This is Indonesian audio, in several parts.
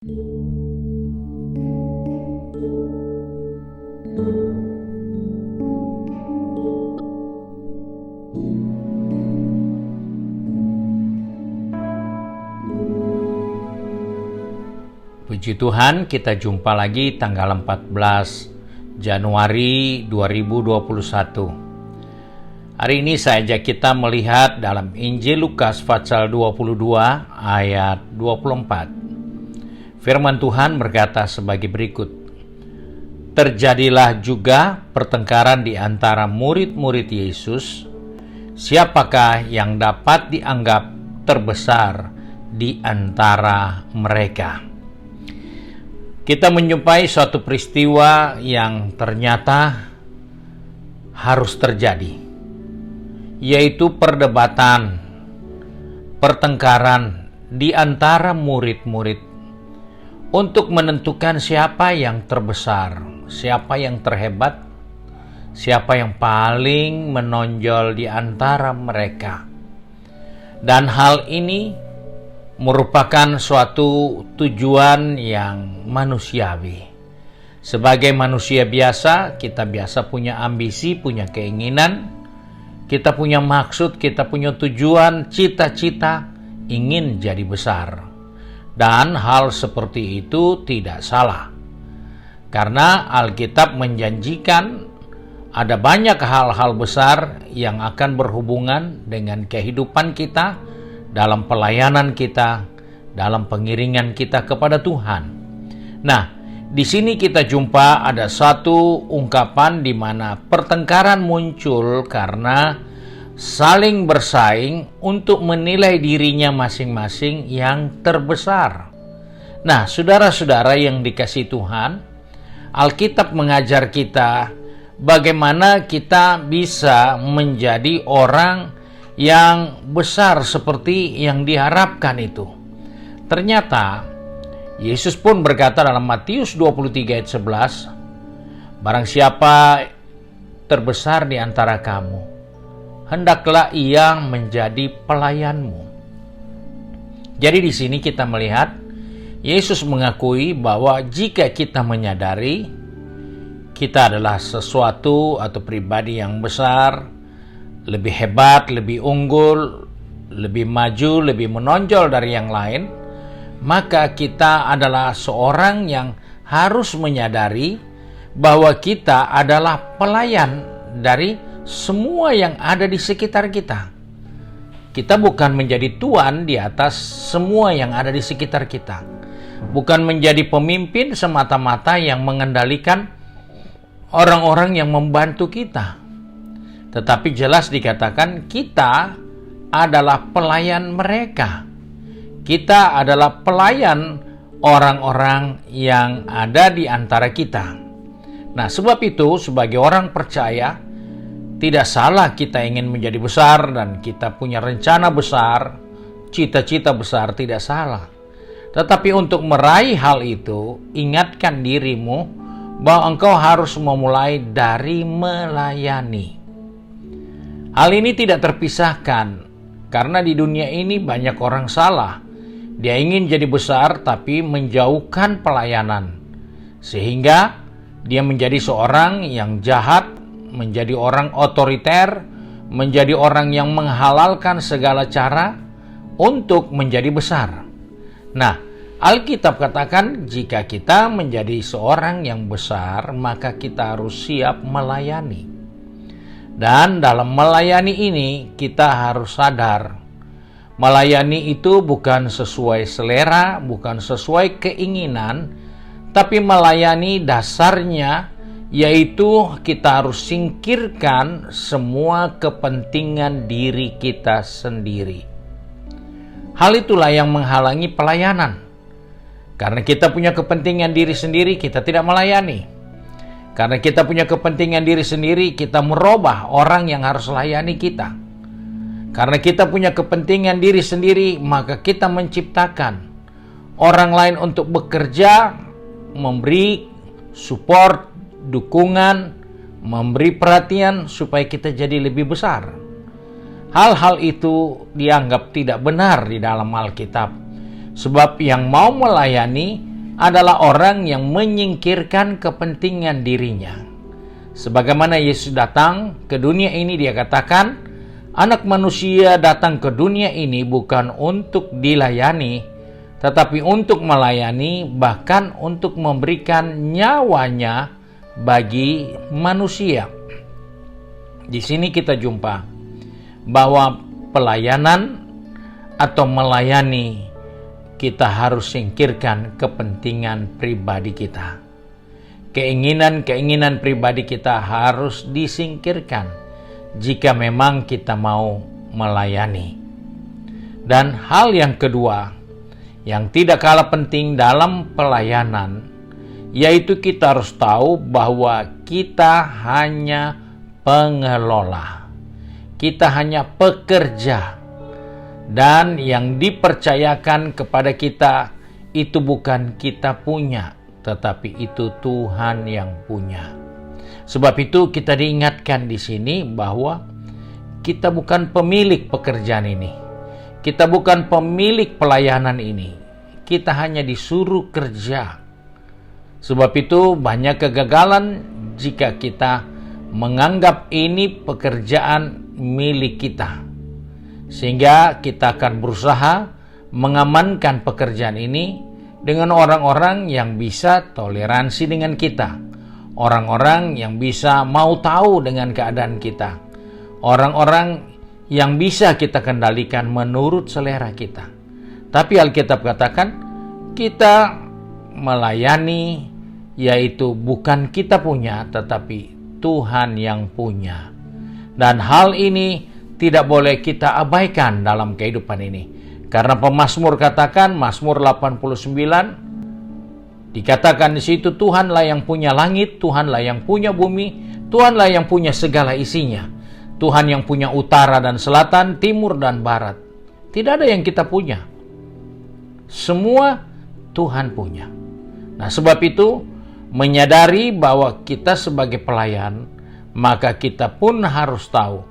Puji Tuhan, kita jumpa lagi tanggal 14 Januari 2021. Hari ini saya ajak kita melihat dalam Injil Lukas pasal 22 ayat 24. Firman Tuhan berkata sebagai berikut. Terjadilah juga pertengkaran di antara murid-murid Yesus, siapakah yang dapat dianggap terbesar di antara mereka. Kita menjumpai suatu peristiwa yang ternyata harus terjadi, yaitu perdebatan, pertengkaran di antara murid-murid untuk menentukan siapa yang terbesar, siapa yang terhebat, siapa yang paling menonjol di antara mereka. Dan hal ini merupakan suatu tujuan yang manusiawi. Sebagai manusia biasa, kita biasa punya ambisi, punya keinginan, kita punya maksud, kita punya tujuan, cita-cita, ingin jadi besar. Dan hal seperti itu tidak salah. Karena Alkitab menjanjikan ada banyak hal-hal besar yang akan berhubungan dengan kehidupan kita, dalam pelayanan kita, dalam pengiringan kita kepada Tuhan. Nah, di sini kita jumpa ada satu ungkapan di mana pertengkaran muncul karena saling bersaing untuk menilai dirinya masing-masing yang terbesar. Nah, saudara-saudara yang dikasihi Tuhan, Alkitab mengajar kita bagaimana kita bisa menjadi orang yang besar seperti yang diharapkan itu. Ternyata Yesus pun berkata dalam Matius 23 ayat 11, barang siapa terbesar di antara kamu, hendaklah ia menjadi pelayanmu. Jadi di sini kita melihat Yesus mengakui bahwa jika kita menyadari kita adalah sesuatu atau pribadi yang besar, lebih hebat, lebih unggul, lebih maju, lebih menonjol dari yang lain, maka kita adalah seorang yang harus menyadari bahwa kita adalah pelayan dari semua yang ada di sekitar kita. Kita bukan menjadi tuan di atas semua yang ada di sekitar kita. Bukan menjadi pemimpin semata-mata yang mengendalikan orang-orang yang membantu kita. Tetapi jelas dikatakan kita adalah pelayan mereka. Kita adalah pelayan orang-orang yang ada di antara kita. Nah, sebab itu sebagai orang percaya, tidak salah kita ingin menjadi besar dan kita punya rencana besar, cita-cita besar, tidak salah. Tetapi untuk meraih hal itu, ingatkan dirimu bahwa engkau harus memulai dari melayani. Hal ini tidak terpisahkan, karena di dunia ini banyak orang salah. Dia ingin jadi besar tapi menjauhkan pelayanan. Sehingga dia menjadi seorang yang jahat, menjadi orang otoriter, menjadi orang yang menghalalkan segala cara untuk menjadi besar. Nah, Alkitab katakan jika kita menjadi seorang yang besar, maka kita harus siap melayani. Dan dalam melayani ini kita harus sadar, melayani itu bukan sesuai selera, bukan sesuai keinginan, tapi melayani dasarnya yaitu kita harus singkirkan semua kepentingan diri kita sendiri. Hal itulah yang menghalangi pelayanan. Karena kita punya kepentingan diri sendiri, kita tidak melayani. Karena kita punya kepentingan diri sendiri, kita merubah orang yang harus layani kita. Karena kita punya kepentingan diri sendiri, maka kita menciptakan orang lain untuk bekerja, memberi support, dukungan, memberi perhatian supaya kita jadi lebih besar. Hal-hal itu dianggap tidak benar di dalam Alkitab. Sebab yang mau melayani adalah orang yang menyingkirkan kepentingan dirinya. Sebagaimana Yesus datang ke dunia ini, dia katakan, Anak manusia datang ke dunia ini bukan untuk dilayani, tetapi untuk melayani, bahkan untuk memberikan nyawanya bagi manusia. Di sini kita jumpa bahwa pelayanan atau melayani, kita harus singkirkan kepentingan pribadi kita. Keinginan-keinginan pribadi kita harus disingkirkan jika memang kita mau melayani. Dan hal yang kedua, yang tidak kalah penting dalam pelayanan, yaitu kita harus tahu bahwa kita hanya pengelola. Kita hanya pekerja. Dan yang dipercayakan kepada kita itu bukan kita punya, tetapi itu Tuhan yang punya. Sebab itu kita diingatkan di sini bahwa kita bukan pemilik pekerjaan ini. Kita bukan pemilik pelayanan ini. Kita hanya disuruh kerja. Sebab itu banyak kegagalan jika kita menganggap ini pekerjaan milik kita. Sehingga kita akan berusaha mengamankan pekerjaan ini dengan orang-orang yang bisa toleransi dengan kita. Orang-orang yang bisa mau tahu dengan keadaan kita. Orang-orang yang bisa kita kendalikan menurut selera kita. Tapi Alkitab katakan, kita melayani, yaitu bukan kita punya, tetapi Tuhan yang punya. Dan hal ini tidak boleh kita abaikan dalam kehidupan ini. Karena pemazmur katakan, Mazmur 89, dikatakan di situ, Tuhanlah yang punya langit, Tuhanlah yang punya bumi, Tuhanlah yang punya segala isinya. Tuhan yang punya utara dan selatan, timur dan barat. Tidak ada yang kita punya. Semua Tuhan punya. Nah, sebab itu, menyadari bahwa kita sebagai pelayan, maka kita pun harus tahu,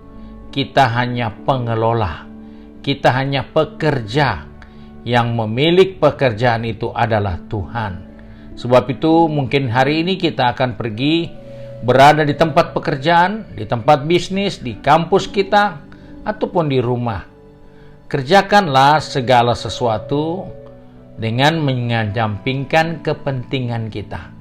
kita hanya pengelola. Kita hanya pekerja. Yang memiliki pekerjaan itu adalah Tuhan. Sebab itu mungkin hari ini kita akan pergi berada di tempat pekerjaan, di tempat bisnis, di kampus kita, ataupun di rumah. Kerjakanlah segala sesuatu dengan mengesampingkan kepentingan kita.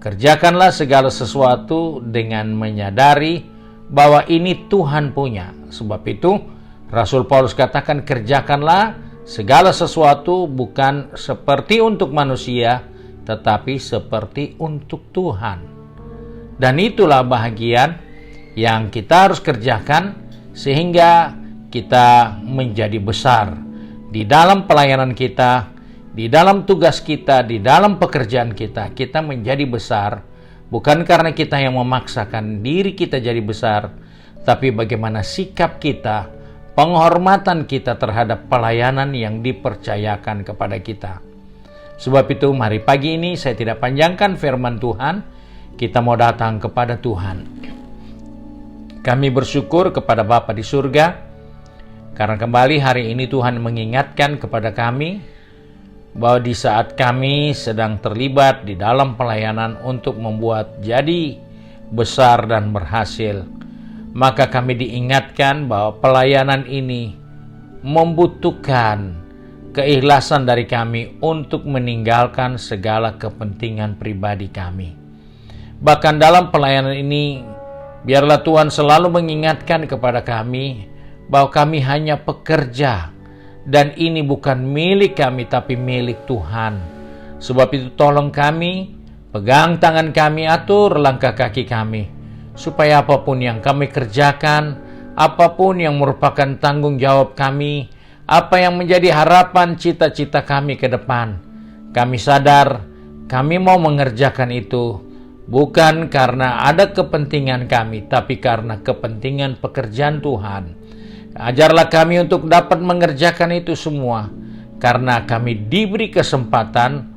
Kerjakanlah segala sesuatu dengan menyadari bahwa ini Tuhan punya. Sebab itu Rasul Paulus katakan, kerjakanlah segala sesuatu bukan seperti untuk manusia, tetapi seperti untuk Tuhan. Dan itulah bahagian yang kita harus kerjakan sehingga kita menjadi besar di dalam pelayanan kita, di dalam tugas kita, di dalam pekerjaan kita. Kita menjadi besar bukan karena kita yang memaksakan diri kita jadi besar, tapi bagaimana sikap kita, penghormatan kita terhadap pelayanan yang dipercayakan kepada kita. Sebab itu mari pagi ini saya tidak panjangkan firman Tuhan, kita mau datang kepada Tuhan. Kami bersyukur kepada Bapa di surga, karena kembali hari ini Tuhan mengingatkan kepada kami, bahwa di saat kami sedang terlibat di dalam pelayanan untuk membuat jadi besar dan berhasil, maka kami diingatkan bahwa pelayanan ini membutuhkan keikhlasan dari kami untuk meninggalkan segala kepentingan pribadi kami. Bahkan dalam pelayanan ini, biarlah Tuhan selalu mengingatkan kepada kami bahwa kami hanya pekerja, dan ini bukan milik kami tapi milik Tuhan. Sebab itu tolong kami, pegang tangan kami, atur langkah kaki kami, supaya apapun yang kami kerjakan, apapun yang merupakan tanggung jawab kami, apa yang menjadi harapan cita-cita kami ke depan, kami sadar kami mau mengerjakan itu bukan karena ada kepentingan kami, tapi karena kepentingan pekerjaan Tuhan. Ajarlah kami untuk dapat mengerjakan itu semua, karena kami diberi kesempatan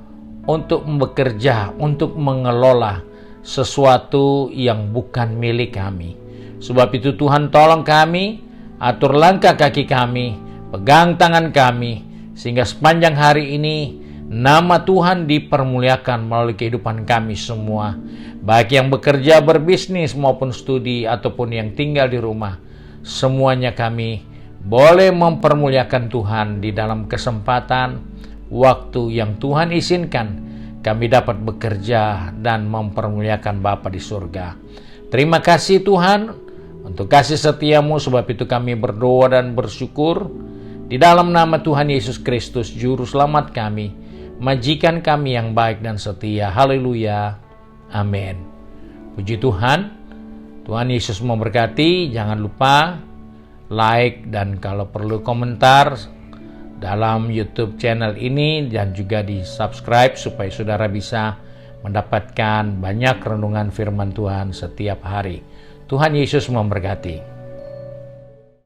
untuk bekerja, untuk mengelola sesuatu yang bukan milik kami. Sebab itu Tuhan tolong kami, atur langkah kaki kami, pegang tangan kami, sehingga sepanjang hari ini Nama Tuhan dipermuliakan melalui kehidupan kami semua, baik yang bekerja, berbisnis, maupun studi, ataupun yang tinggal di rumah. Semuanya kami boleh mempermuliakan Tuhan di dalam kesempatan waktu yang Tuhan izinkan kami dapat bekerja dan mempermuliakan Bapa di surga. Terima kasih Tuhan untuk kasih setiamu, sebab itu kami berdoa dan bersyukur di dalam nama Tuhan Yesus Kristus, Juru Selamat kami, majikan kami yang baik dan setia. Haleluya. Amin. Puji Tuhan. Tuhan Yesus memberkati. Jangan lupa like dan kalau perlu komentar dalam YouTube channel ini, dan juga di subscribe supaya saudara bisa mendapatkan banyak renungan firman Tuhan setiap hari. Tuhan Yesus memberkati.